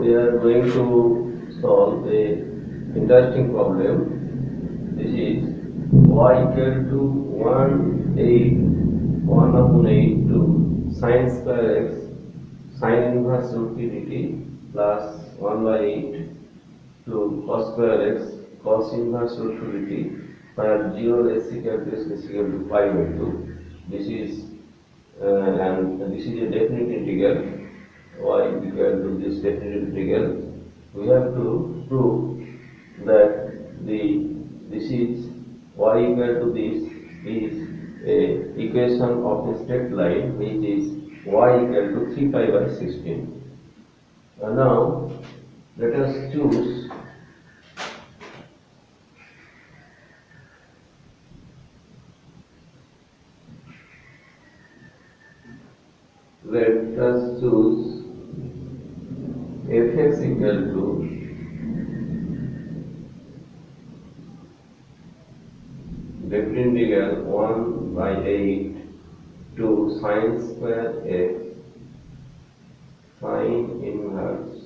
we are going to solve a interesting problem. This is y equal to 1 upon 8 to sin square x sin inverse root p dt plus 1 by 8 to cos square x cos inverse root 2 dt where 0 less equal to x is equal to pi by 2. This is and this is a definite integral. Y equal to this definite integral. We have to prove that this is y equal to this is a equation of a straight line which is y equal to 3 pi by 16. Now let us choose fx equal to definite integral 1 by 8 to sin square x sin inverse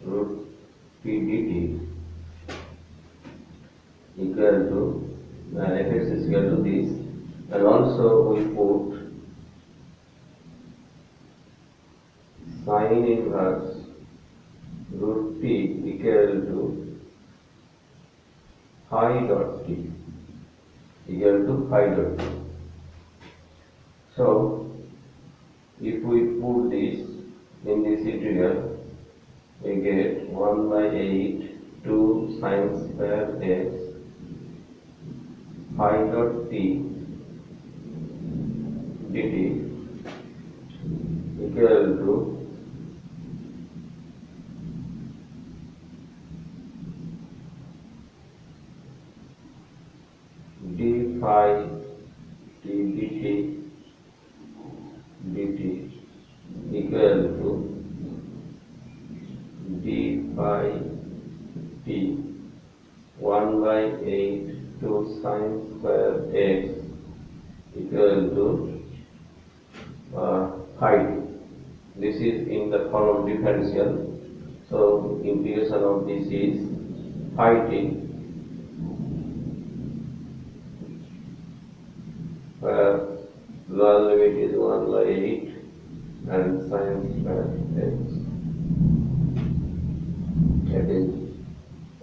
root p dt equal to fx is equal to this, and also we put sin inverse root p equal to phi dot t equal to phi dot t. So if we put this in this integral, we get 1 by 8 to sin square x phi dot t dt equal to d phi t dt equal to d phi t 1 by 8 to sin square x equal to phi t. This is in the form of differential, so integration of this is phi t, where lower limit is 1 by 8 and sin square x, that is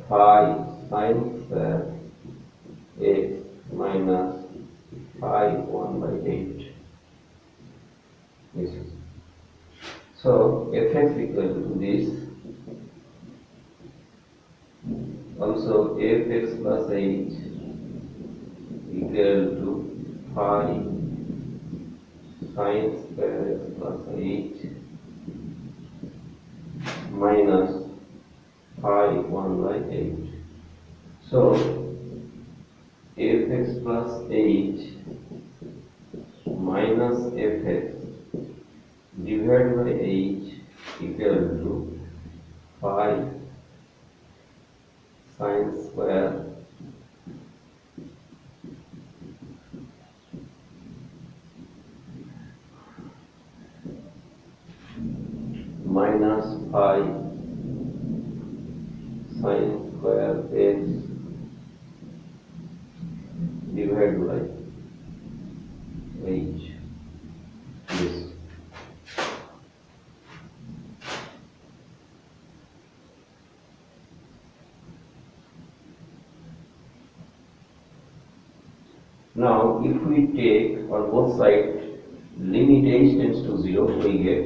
phi sin square x minus phi 1 by 8. This is so fx equal to this, also fx plus h equal to phi sin square x plus h minus phi 1 by 8. So fx plus h minus fx divided by h equal to phi sin square minus phi sin square x divided by h. This. Now, if we take on both sides limit h tends to 0, we get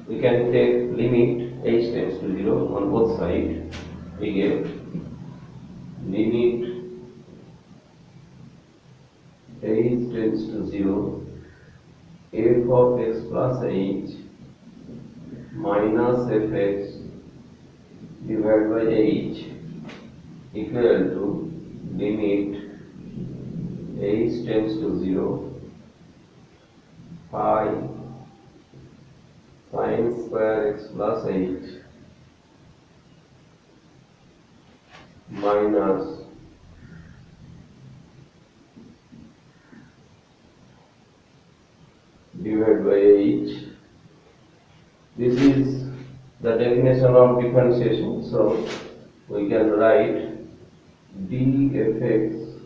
we can take limit h tends to 0 on both sides. We get limit h tends to 0 f of x plus h minus fx divided by h equal to limit h tends to 0 phi sin square x plus h minus divided by h. This is definition of differentiation. So we can write dfx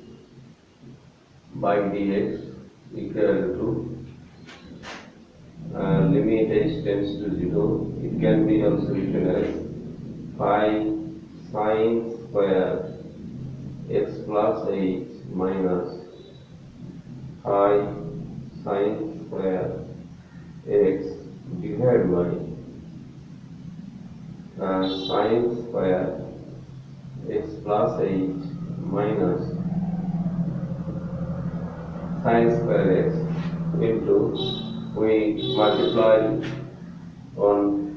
by dx equal to limit h tends to 0. It can be also written as phi sine square x plus h minus phi sine square x divided by sine square x plus h minus sine square x into we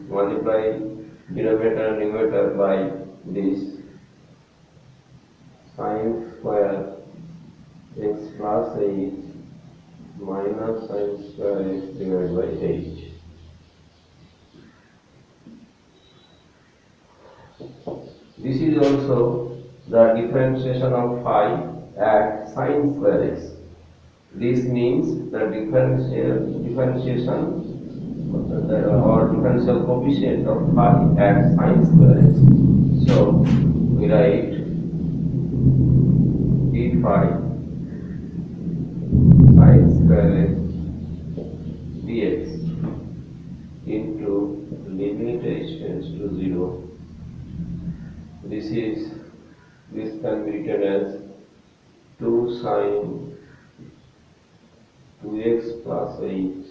multiply denominator and numerator by this sine square x plus h minus sine square x divided by h. This is also the differentiation of phi at sine square x. This means the differentiation or differential coefficient of phi at sine square x. So we write d phi sine square x dx into limit h tends to 0. This can be written as 2 sine 2x plus h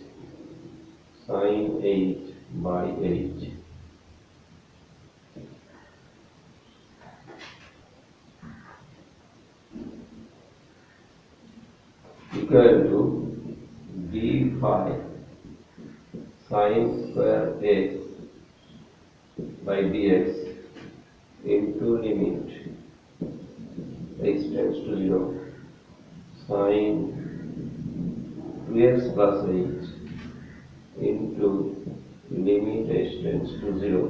sine h by h. Equal to d phi sine square x by dx into limit h tends to 0 sine 2x plus h into limit h tends to 0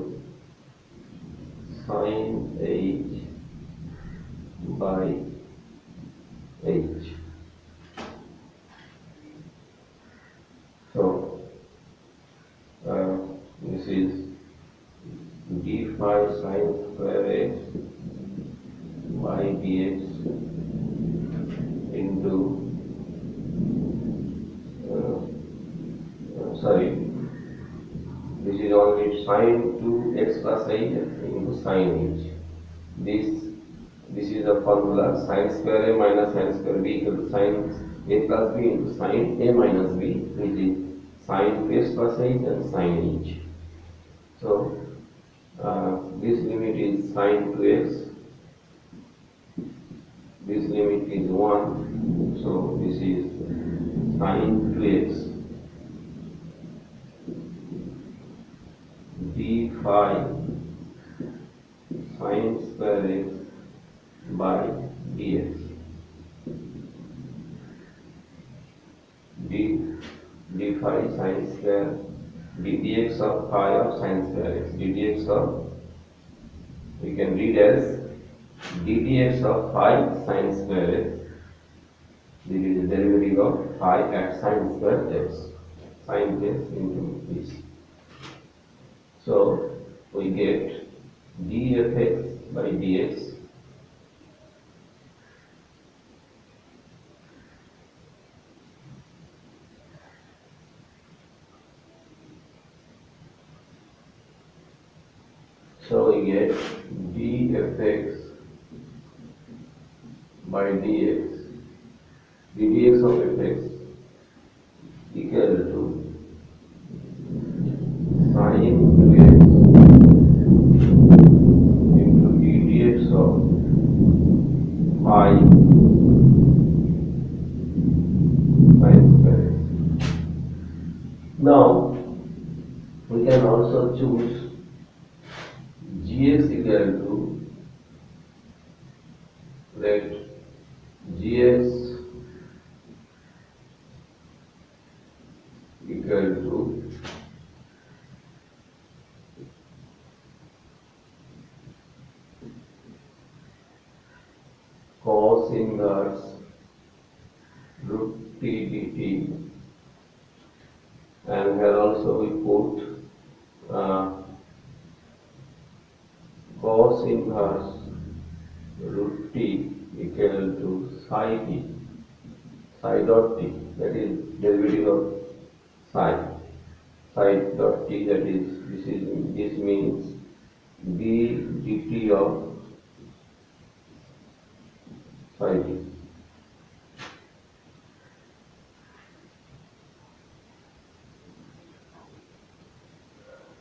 sine h by h. So this is d phi sine square x by dx into this is only sine 2x plus h into sine h. This is the formula sine square a minus sine square b equal to sine a plus b into sine a minus b, which is sine 2x plus h and sine h. So this limit is sine 2x, this limit is 1, so this is sine 2x d phi sine square x by dx d phi sine square dx of phi of sine square x dx of, we can read as dx of phi sine square x. This is the derivative of phi at sine square x, sine x into this. So we get dfx by dx so we get dfx by dx ddx of fx equal to sine 2x into ddx of phi sine square x. Now we can also choose gx equal to, let gx equal to cos inverse root t dt, and here also we put cos inverse root t equal to psi t, psi dot t, that is derivative of psi, psi dot t, that is this means d dt of psi t.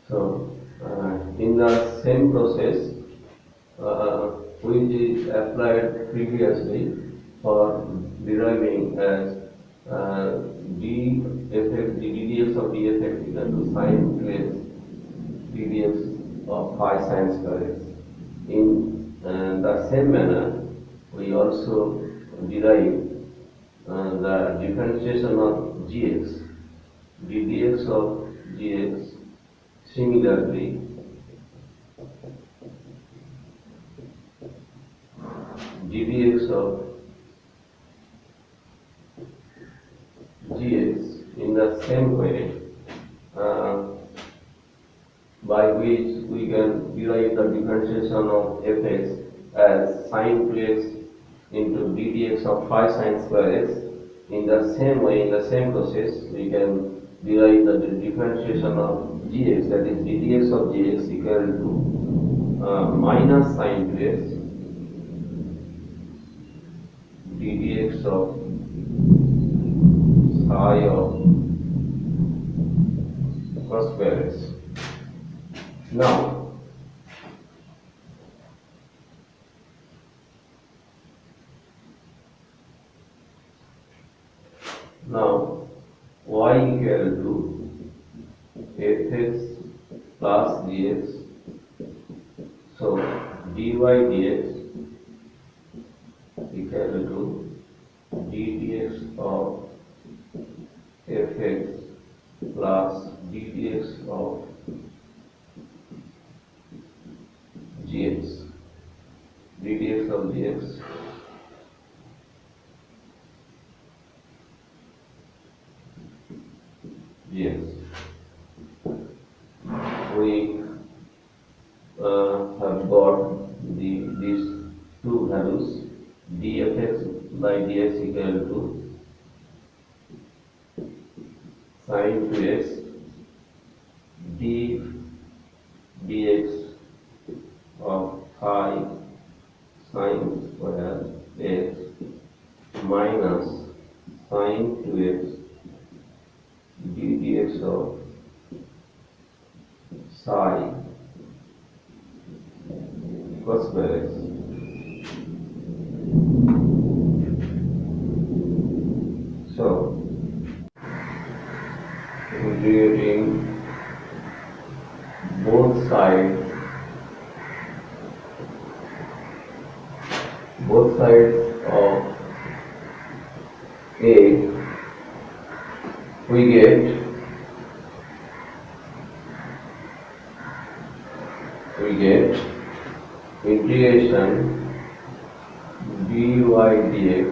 So in the same process which is applied previously for deriving as dfx, ddx of dfx equal to sin 2x ddx of phi sin square x. In the same manner, we also derive the differentiation of gx, ddx of gx. Similarly, ddx of gx in the same way, by which we can derive the differentiation of fx as sin 2x into ddx of phi sin square x. In the same way, in the same process, we can derive the differentiation of gx, that is ddx of gx equal to minus sin 2x ddx of psi of cos square x. Now, y equal to fx plus dx. So dy dx equal to ddx of fx plus ddx of gx, ddx of gx gx. We have got these two values, dfx by dx equal to sin 2x dx of phi sin square x minus sin 2x ddx of psi cos square x. So, integrating both sides of a, we get integration dy dx.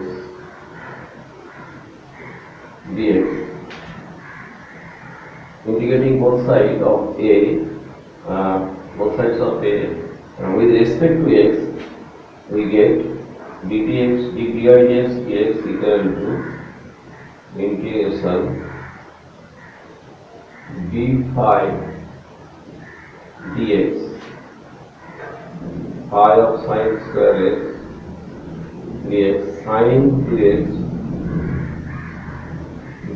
Integrating both sides of a, with respect to x, we get dy dx equal to integration d phi dx, phi of sin square x dx sin 2x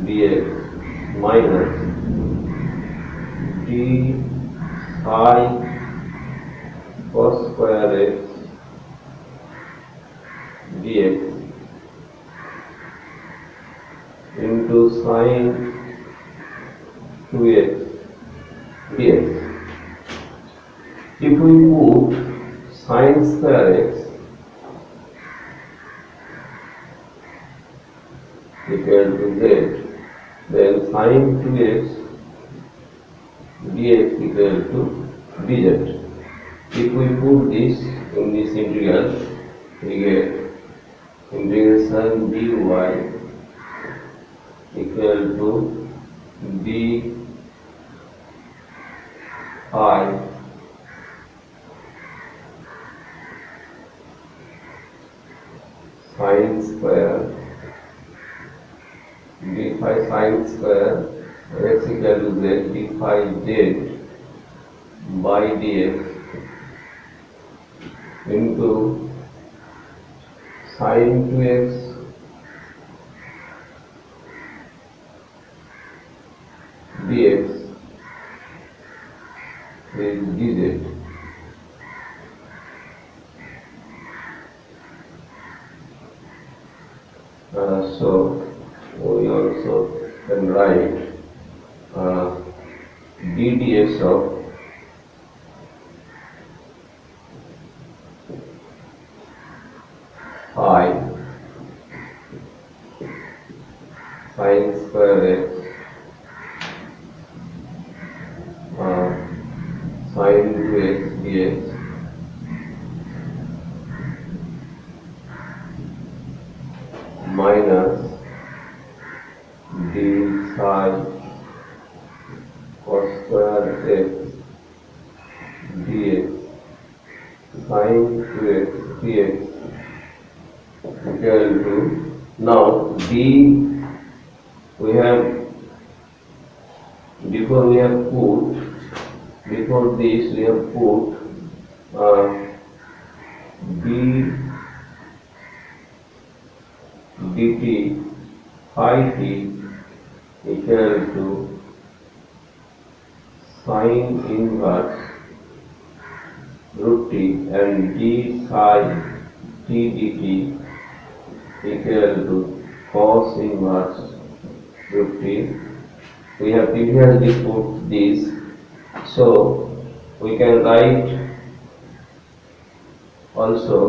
dx minus d phi cos square x dx into sin 2x dx. If we put sin square x equal to z, then sin 2x dx equal to dz. If we put this in this integral, we get integration dy equal to d phi sine square d phi sine square x equal to z d phi z by dx into sine 2x dx is dz. So we also can write ddx of phi sine square x sine 2x dx minus d psi cos square x dx sine 2x dx equal to, now d we have before this we have put d dt phi t equal to sine inverse root t and d psi t dt equal to cos inverse root t. We have previously put this, so we can write also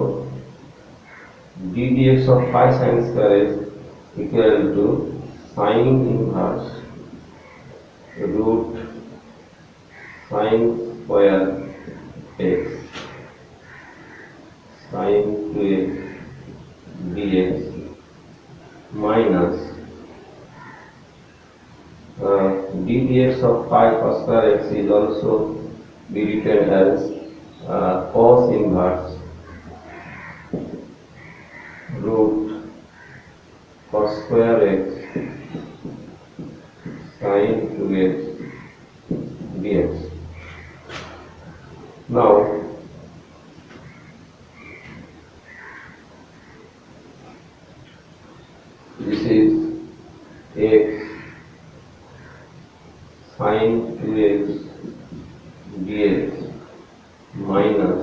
d dx of phi sine square x equal to sine inverse root sine square x sine 2x dx minus d dx of phi cos square x is also be written as cos inverse root cos square x sine 2x dx. Now this is x sine 2x dx minus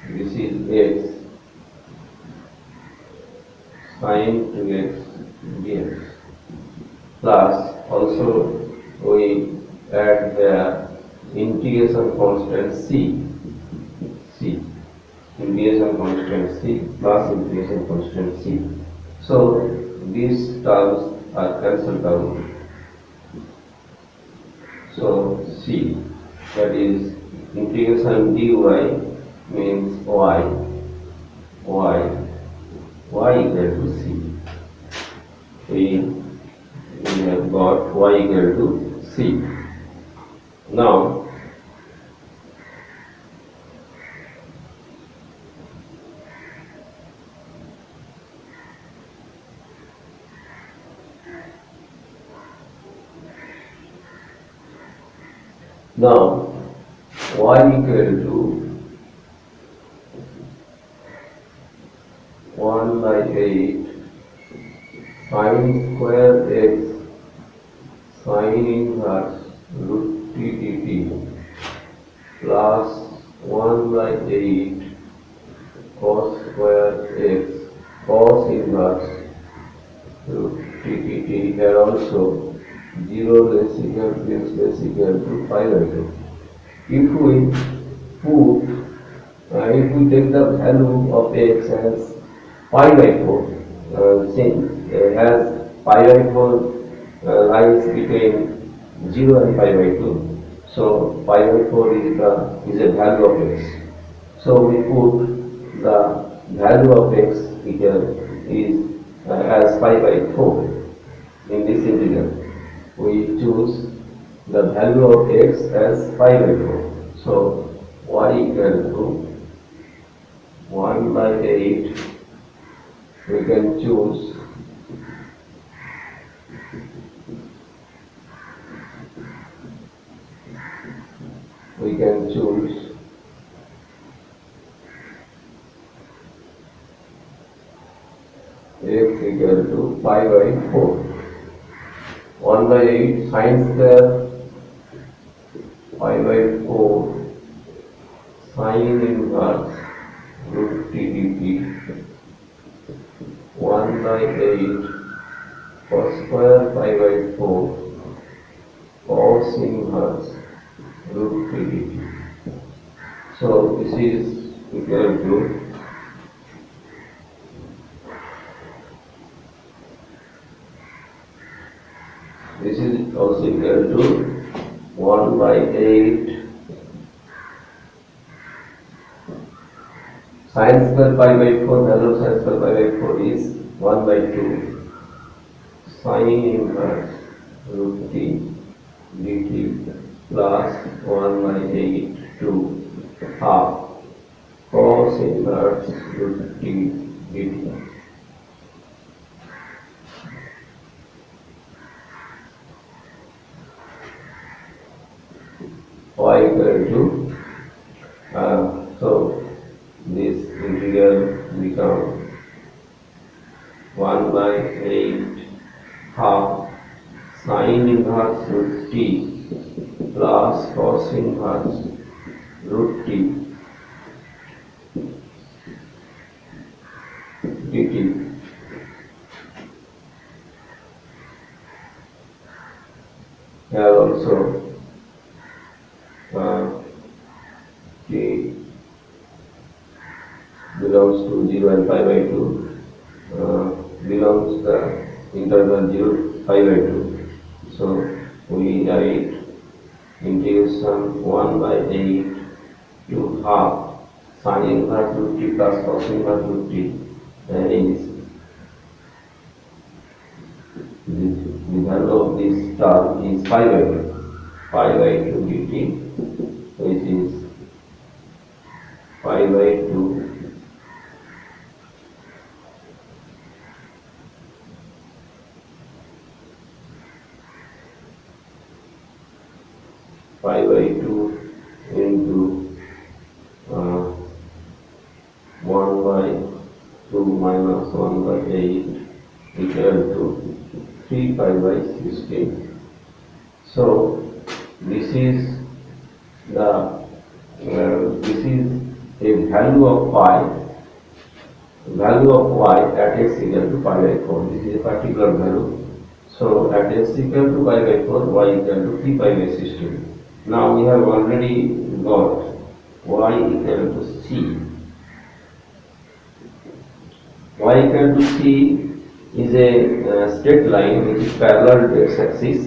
this is x sine 2x dx plus also we add the integration constant c integration constant c plus integration constant c. So these terms are cancelled out. So c, that is integration dy means y equal to c. We have got y equal to c. Now y equal to 1 by 8 sine square x sine inverse root t dt plus 1 by 8 cos square x cos inverse root t dt. Here also 0 less equal to x less equal to pi by 2. If we take the value of x as pi by 4, since as pi by 4 lies between 0 and pi by 2, so pi by 4 is a value of x. So we put the value of x equal is as pi by 4 in this integral. We choose the value of x as pi by 4. So y equal to 1 by 8 we can choose x equal to pi by 4. 1 by 8 sine square pi by 4 sine inverse root t dt. 1 by 8 cos square pi by 4 cos inverse root t dt. So this is equal to also equal to 1 by 8 sine square pi by 4, value of sine square pi by 4 is 1 by 2 sine inverse root t dt plus 1 by 8 to half cos inverse root t dt. Y equal to so this integral become 1 by 8 half sine inverse root t plus cos inverse root t dt. Here also t belongs to 0 and pi by 2 belongs the interval 0 pi by 2. So we write integration 1 by 8 to half sine inverse root t plus cos inverse root t is the value of this term is pi by 2 dt, which is pi by 2 into 1 by 2 minus 1 by 8 equal to 3 pi by 16. So this is a value of y at x equal to pi by 4. This is a particular value. So at x equal to pi by 4, y equal to 3 pi by 16. Now we have already got y equal to c. Y equal to c is a straight line which is parallel to x-axis,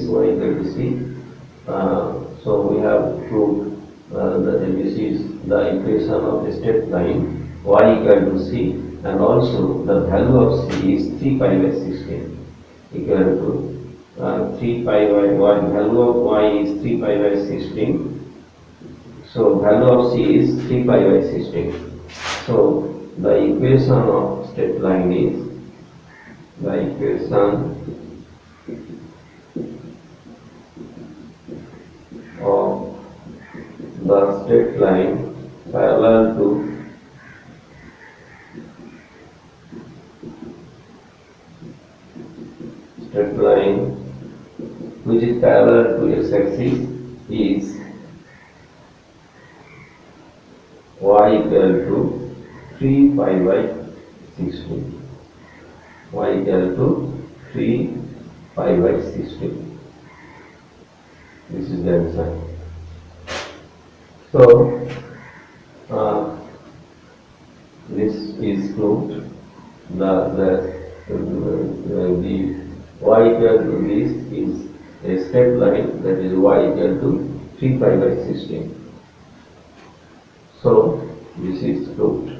y equal to c. So we have proved that this is the equation of a straight line y equal to c, and also the value of c is 3 pi by 16 equal to 3 pi by y. Value of y is 3 pi by 16. So value of c is 3 pi by 16. So the equation of straight line is the equation of the straight line parallel to straight line which is parallel to x-axis is y equal to 3 pi by 16. Y equal to 3 pi by 16. This is the answer. So this is proved. The y equal to this is a straight line, that is y equal to 3 pi by 16. So this is proved.